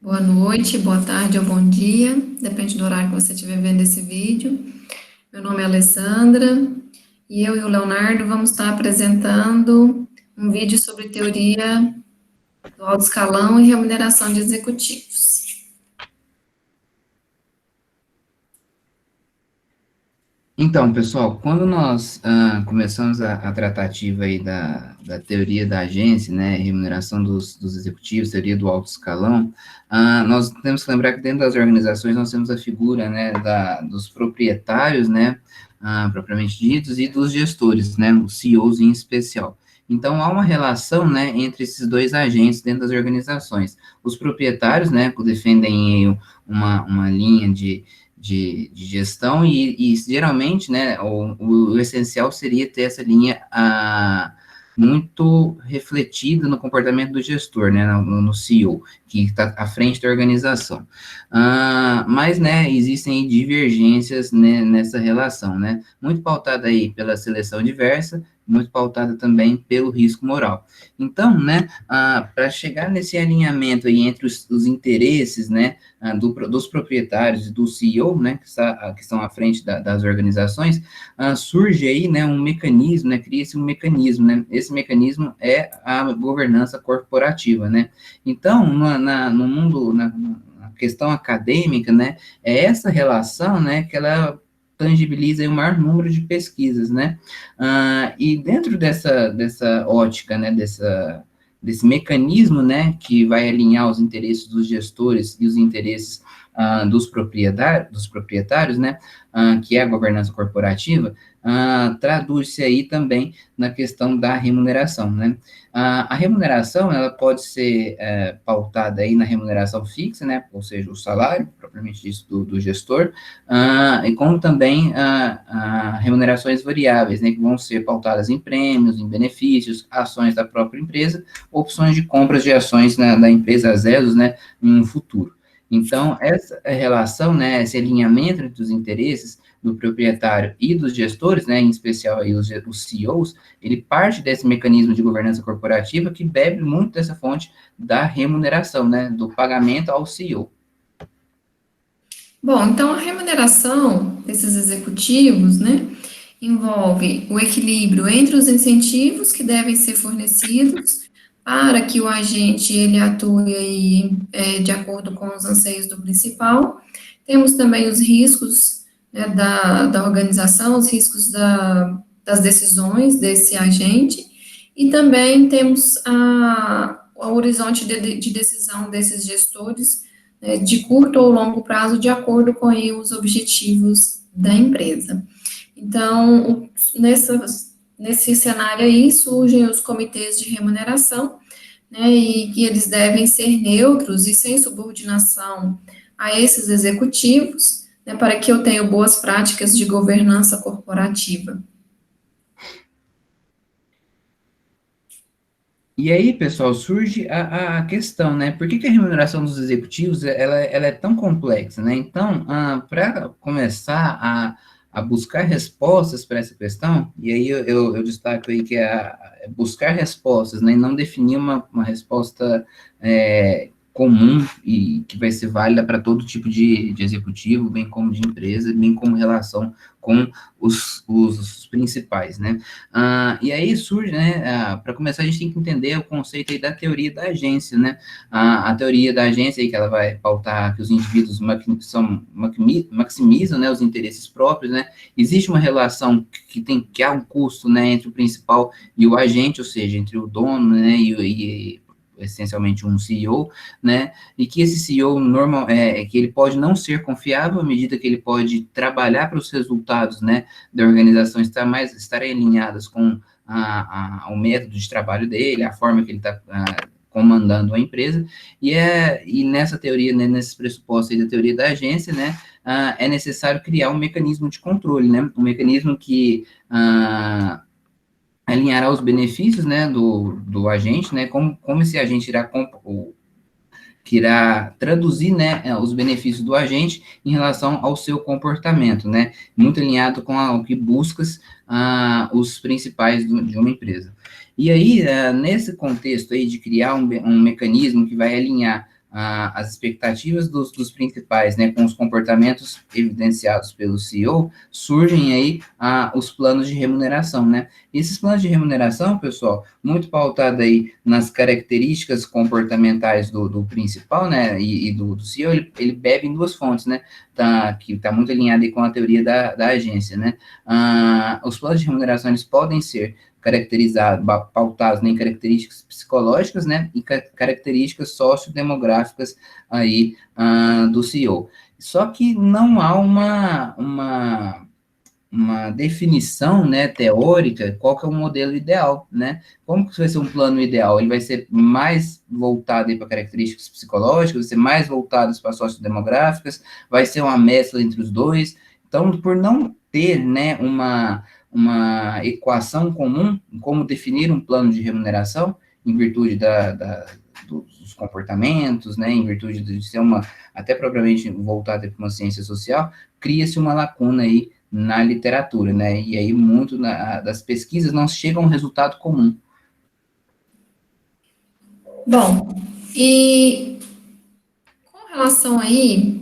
Boa noite, boa tarde ou bom dia, depende do horário que você estiver vendo esse vídeo. Meu nome é Alessandra e eu e o Leonardo vamos estar apresentando um vídeo sobre teoria do alto escalão e remuneração de executivos. Então, pessoal, quando nós começamos a tratativa aí da teoria da agência, né, remuneração dos executivos, teoria do alto escalão, nós temos que lembrar que dentro das organizações nós temos a figura, né, dos proprietários, né, propriamente ditos, e dos gestores, né, os CEOs em especial. Então, há uma relação, né, entre esses dois agentes dentro das organizações. Os proprietários, né, que defendem aí uma linha de gestão e geralmente, né, o essencial seria ter essa linha muito refletida no comportamento do gestor, né, no CEO, que está à frente da organização. Mas, né, existem divergências, né, nessa relação, né, muito pautada aí pela seleção diversa, muito pautada também pelo risco moral. Então, né, para chegar nesse alinhamento aí entre os interesses, né, dos proprietários e do CEO, né, que estão à frente das organizações, surge aí, né, um mecanismo, né, cria-se um mecanismo, né, esse mecanismo é a governança corporativa, né. Então, no mundo, na questão acadêmica, né, é essa relação, né, que ela tangibiliza aí o maior número de pesquisas, né, e dentro dessa ótica, né, desse mecanismo, né, que vai alinhar os interesses dos gestores e os interesses dos proprietários, né, que é a governança corporativa, traduz-se aí também na questão da remuneração, né. A remuneração, ela pode ser pautada aí na remuneração fixa, né, ou seja, o salário, propriamente dito, do gestor, e como também remunerações variáveis, né, que vão ser pautadas em prêmios, em benefícios, ações da própria empresa, opções de compras de ações da empresa a zeros, né, em um futuro. Então, essa relação, né, esse alinhamento entre os interesses do proprietário e dos gestores, né, em especial aí os CEOs, ele parte desse mecanismo de governança corporativa que bebe muito dessa fonte da remuneração, né, do pagamento ao CEO. Bom, então a remuneração desses executivos, né, envolve o equilíbrio entre os incentivos que devem ser fornecidos para que o agente ele atue aí, de acordo com os anseios do principal. Temos também os riscos, né, da organização, os riscos das decisões desse agente, e também temos o horizonte de decisão desses gestores, né, de curto ou longo prazo, de acordo com aí, os objetivos da empresa. Então, nesse cenário aí, surgem os comitês de remuneração, né, e que eles devem ser neutros e sem subordinação a esses executivos, né, para que eu tenha boas práticas de governança corporativa. E aí, pessoal, surge a questão, né? Por que a remuneração dos executivos ela é tão complexa, né? Então, para começar a buscar respostas para essa questão, e aí eu destaco aí que é buscar respostas, né? E não definir uma resposta comum e que vai ser válida para todo tipo de executivo, bem como de empresa, bem como relação com os principais, né? E aí surge, né, para começar, a gente tem que entender o conceito aí da teoria da agência, né? A teoria da agência aí que ela vai pautar que os indivíduos maximizam, né, os interesses próprios, né? Existe uma relação que há um custo, né, entre o principal e o agente, ou seja, entre o dono, né, e essencialmente um CEO, né, e que esse CEO que ele pode não ser confiável à medida que ele pode trabalhar para os resultados, né, da organização estarem alinhadas com o método de trabalho dele, a forma que ele está comandando a empresa, e nessa teoria, né, nesses pressupostos aí da teoria da agência, né, é necessário criar um mecanismo de controle, né, um mecanismo que alinhará os benefícios, né, do agente, né, como esse agente que irá traduzir, né, os benefícios do agente em relação ao seu comportamento, né, muito alinhado com o que busca os principais de uma empresa. E aí, nesse contexto aí de criar um mecanismo que vai alinhar as expectativas dos principais, né, com os comportamentos evidenciados pelo CEO, surgem aí os planos de remuneração, né? E esses planos de remuneração, pessoal, muito pautado aí nas características comportamentais do principal, né, e do CEO, ele bebe em duas fontes, né, que está muito alinhado aí com a teoria da agência, né? Os planos de remuneração, eles podem ser caracterizados, pautados em características psicológicas, né, e características sociodemográficas aí do CEO. Só que não há uma definição, né, teórica, qual que é o modelo ideal, né? Como que vai ser um plano ideal? Ele vai ser mais voltado para características psicológicas, vai ser mais voltado para sociodemográficas, vai ser uma mescla entre os dois. Então, por não ter, né, uma equação comum em como definir um plano de remuneração, em virtude dos comportamentos, né, em virtude de ser até propriamente voltada para uma ciência social, cria-se uma lacuna aí na literatura, né, e aí muito das pesquisas não chegam a um resultado comum. Bom, e com relação aí,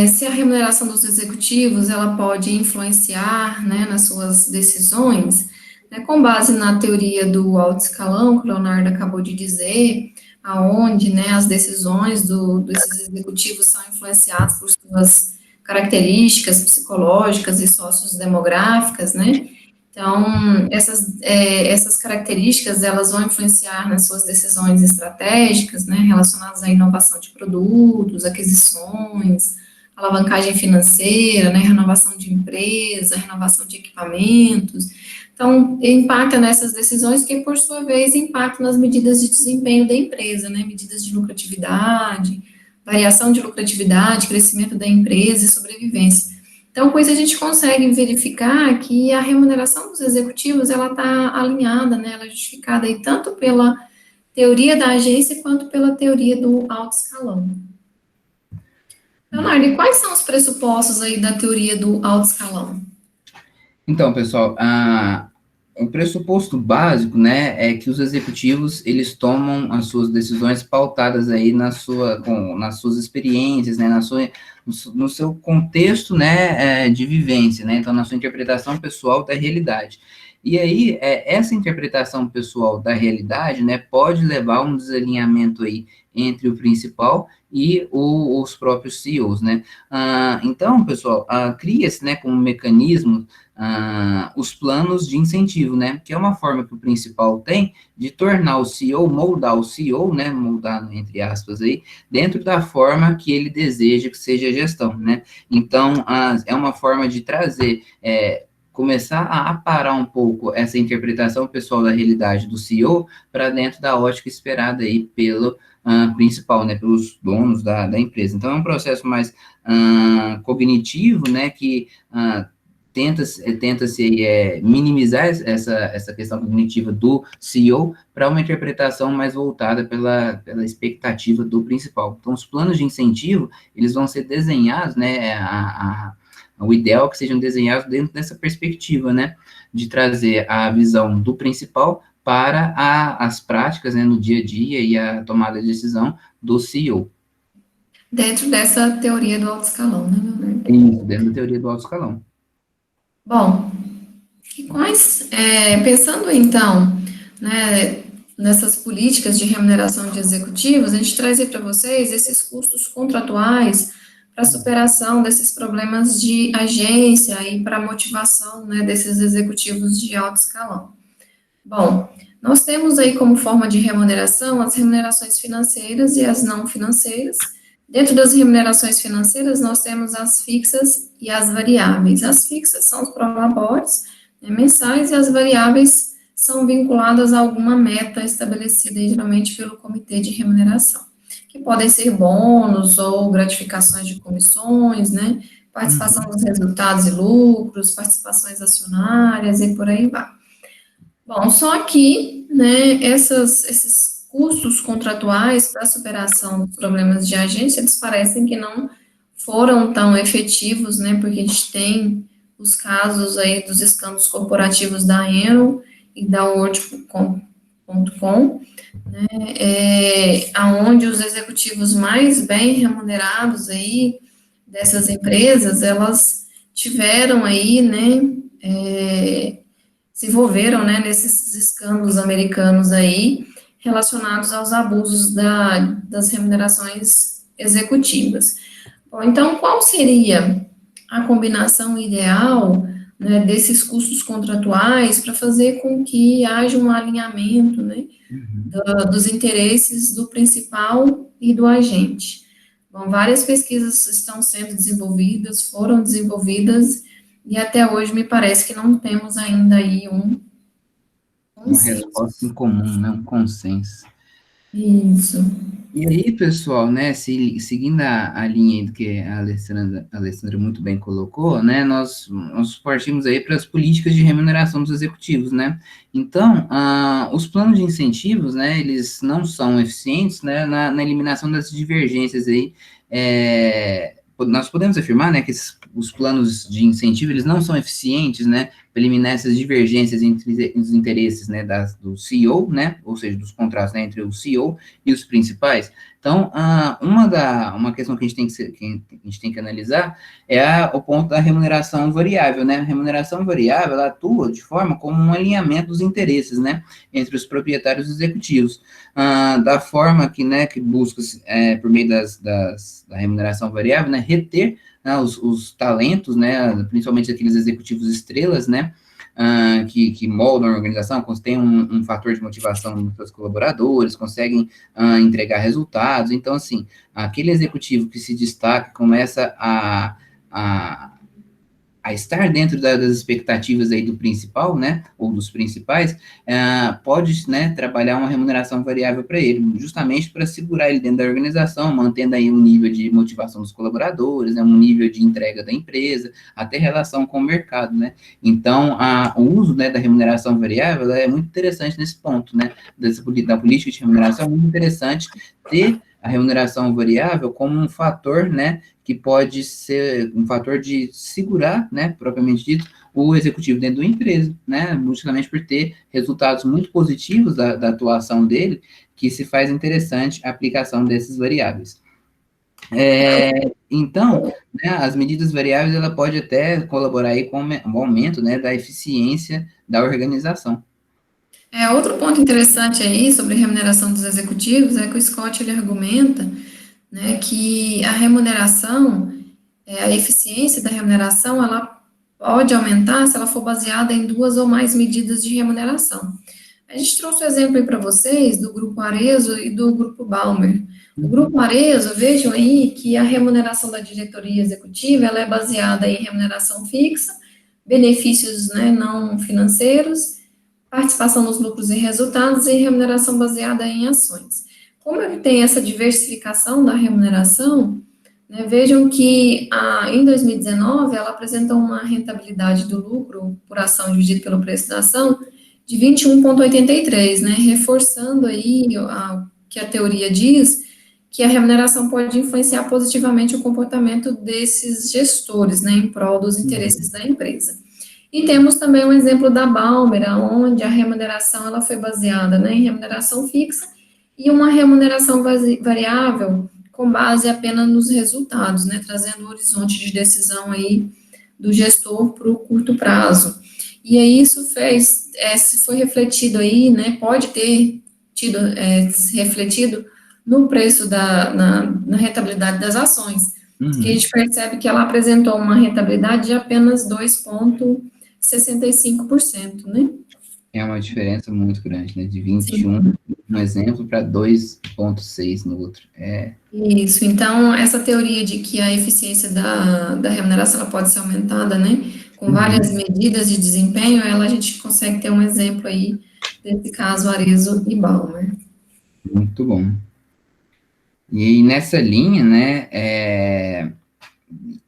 se a remuneração dos executivos, ela pode influenciar, né, nas suas decisões, né, com base na teoria do alto escalão, que o Leonardo acabou de dizer, aonde, né, as decisões desses executivos são influenciadas por suas características psicológicas e sociodemográficas, né, então, essas características, elas vão influenciar nas suas decisões estratégicas, né, relacionadas à inovação de produtos, aquisições, alavancagem financeira, né, renovação de empresa, renovação de equipamentos. Então, impacta nessas decisões que, por sua vez, impactam nas medidas de desempenho da empresa, né, medidas de lucratividade, variação de lucratividade, crescimento da empresa e sobrevivência. Então, com isso a gente consegue verificar que a remuneração dos executivos, ela está alinhada, né, ela é justificada aí tanto pela teoria da agência quanto pela teoria do alto escalão. Leonardo, e quais são os pressupostos aí da teoria do alto escalão? Então, pessoal, o pressuposto básico, né, é que os executivos, eles tomam as suas decisões pautadas aí nas suas experiências, né, no seu contexto, né, de vivência, né, então na sua interpretação pessoal da realidade. E aí, essa interpretação pessoal da realidade, né, pode levar a um desalinhamento aí entre o principal e os próprios CEOs, né. Então, pessoal, cria-se, né, como mecanismo os planos de incentivo, né, que é uma forma que o principal tem de tornar o CEO, moldar o CEO, né, moldar entre aspas aí, dentro da forma que ele deseja que seja a gestão, né. Então, é uma forma de trazer, começar a aparar um pouco essa interpretação pessoal da realidade do CEO para dentro da ótica esperada aí pelo principal, né, pelos donos da empresa. Então, é um processo mais cognitivo, né, que tenta-se minimizar essa questão cognitiva do CEO para uma interpretação mais voltada pela expectativa do principal. Então, os planos de incentivo, eles vão ser desenhados, né, o ideal é que sejam desenhados dentro dessa perspectiva, né, de trazer a visão do principal para as práticas, né, no dia a dia e a tomada de decisão do CEO. Dentro dessa teoria do alto escalão, né, Leonardo? Isso, dentro da teoria do alto escalão. Bom, pensando então, né, nessas políticas de remuneração de executivos, a gente traz aí para vocês esses custos contratuais para a superação desses problemas de agência e para a motivação, né, desses executivos de alto escalão. Bom, nós temos aí como forma de remuneração as remunerações financeiras e as não financeiras. Dentro das remunerações financeiras, nós temos as fixas e as variáveis. As fixas são os prolabores, né, mensais, e as variáveis são vinculadas a alguma meta estabelecida, geralmente, pelo comitê de remuneração, que podem ser bônus ou gratificações de comissões, né, participação dos resultados e lucros, participações acionárias e por aí vai. Bom, só que, né, esses custos contratuais para a superação dos problemas de agência, eles parecem que não foram tão efetivos, né, porque a gente tem os casos aí dos escândalos corporativos da Enron e da Worldcom, né, aonde os executivos mais bem remunerados aí dessas empresas, elas tiveram aí, né, se envolveram, né, nesses escândalos americanos aí, relacionados aos abusos das remunerações executivas. Bom, então, qual seria a combinação ideal, né, desses custos contratuais para fazer com que haja um alinhamento, né, dos interesses do principal e do agente? Bom, várias pesquisas estão sendo desenvolvidas, foram desenvolvidas, e até hoje me parece que não temos ainda aí um Uma consenso. resposta em comum, né? Um consenso. Isso. E aí, pessoal, né, seguindo a linha aí do que a Alessandra muito bem colocou, né, nós partimos aí para as políticas de remuneração dos executivos, né. Então, os planos de incentivos, né, eles não são eficientes, né, na eliminação das divergências aí, nós podemos afirmar, né, que os planos de incentivo, eles não são eficientes, né, para eliminar essas divergências entre os interesses, né, do CEO, né, ou seja, dos contratos, né, entre o CEO e os principais. Então, uma questão que a gente tem que analisar é o ponto da remuneração variável, né? A remuneração variável, ela atua de forma como um alinhamento dos interesses, né, entre os proprietários e executivos, da forma que, né, que busca, por meio da remuneração variável, né, reter, né, os talentos, né, principalmente aqueles executivos estrelas, né, que moldam a organização, têm um fator de motivação nos seus colaboradores, conseguem entregar resultados. Então, assim, aquele executivo que se destaca, começa a estar dentro das expectativas aí do principal, né, ou dos principais, pode, né, trabalhar uma remuneração variável para ele, justamente para segurar ele dentro da organização, mantendo aí um nível de motivação dos colaboradores, né, um nível de entrega da empresa, até relação com o mercado, né. Então, o uso, né, da remuneração variável é muito interessante nesse ponto, né, da política de remuneração, é muito interessante ter a remuneração variável como um fator, né, que pode ser um fator de segurar, né, propriamente dito, o executivo dentro da empresa, né, justamente por ter resultados muito positivos da atuação dele, que se faz interessante a aplicação desses variáveis. Então, né, as medidas variáveis, ela pode até colaborar aí com o aumento, né, da eficiência da organização. Outro ponto interessante aí sobre remuneração dos executivos é que o Scott ele argumenta, né, que a remuneração, a eficiência da remuneração, ela pode aumentar se ela for baseada em duas ou mais medidas de remuneração. A gente trouxe o exemplo aí para vocês do grupo Arezzo e do grupo Balmer. O grupo Arezzo, vejam aí que a remuneração da diretoria executiva, ela é baseada em remuneração fixa, benefícios, né, não financeiros, participação nos lucros e resultados e remuneração baseada em ações. Como ele tem essa diversificação da remuneração, né, vejam que em 2019 ela apresentou uma rentabilidade do lucro por ação dividido pelo preço da ação de 21,83, né, reforçando aí que a teoria diz que a remuneração pode influenciar positivamente o comportamento desses gestores, né, em prol dos interesses da empresa. E temos também um exemplo da Balmer, onde a remuneração ela foi baseada, né, em remuneração fixa e uma remuneração variável com base apenas nos resultados, né, trazendo um horizonte de decisão aí do gestor para o curto prazo. E aí isso se foi refletido aí, né, pode ter tido, refletido no preço na rentabilidade das ações, que a gente percebe que ela apresentou uma rentabilidade de apenas 2,65%, né? É uma diferença muito grande, né? De 21 no exemplo para 2,6 no outro. Isso, então, essa teoria de que a eficiência da remuneração ela pode ser aumentada, né, com várias medidas de desempenho, a gente consegue ter um exemplo aí desse caso Arezzo e Balmer. Muito bom. E nessa linha, né,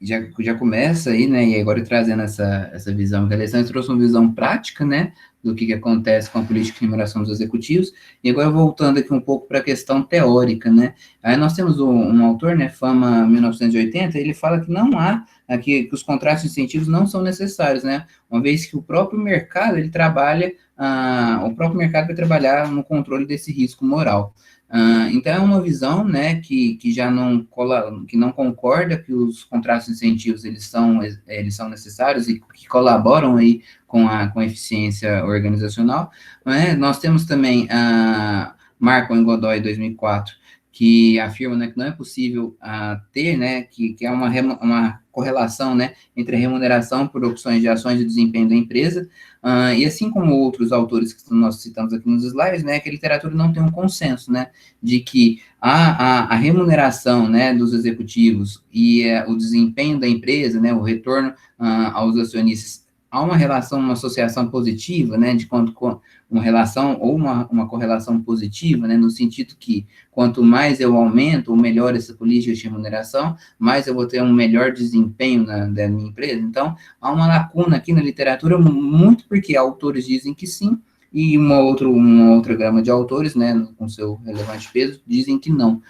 já começa aí, né, e agora trazendo essa visão, que a Alessandra trouxe uma visão prática, né, do que acontece com a política de remuneração dos executivos, e agora voltando aqui um pouco para a questão teórica, né, aí nós temos um autor, né, Fama 1980, ele fala que não há que os contratos de incentivos não são necessários, né? Uma vez que o próprio mercado, ele trabalha, o próprio mercado vai trabalhar no controle desse risco moral. Então, é uma visão, né, que já não, que não concorda que os contratos de incentivos, eles são necessários e que colaboram aí com a eficiência organizacional, né? Nós temos também a Marcon e Godoy, 2004, que afirma, né, que não é possível ter, né, que é uma correlação, né, entre a remuneração por opções de ações de desempenho da empresa, e assim como outros autores que nós citamos aqui nos slides, né, que a literatura não tem um consenso, né, de que a remuneração, né, dos executivos e o desempenho da empresa, né, o retorno aos acionistas, há uma relação, uma associação positiva, né, de quanto uma relação ou uma correlação positiva, né, no sentido que quanto mais eu aumento ou melhoro essa política de remuneração, mais eu vou ter um melhor desempenho da minha empresa. Então, há uma lacuna aqui na literatura, muito porque autores dizem que sim, e uma outra gama de autores, né, com seu relevante peso, dizem que não.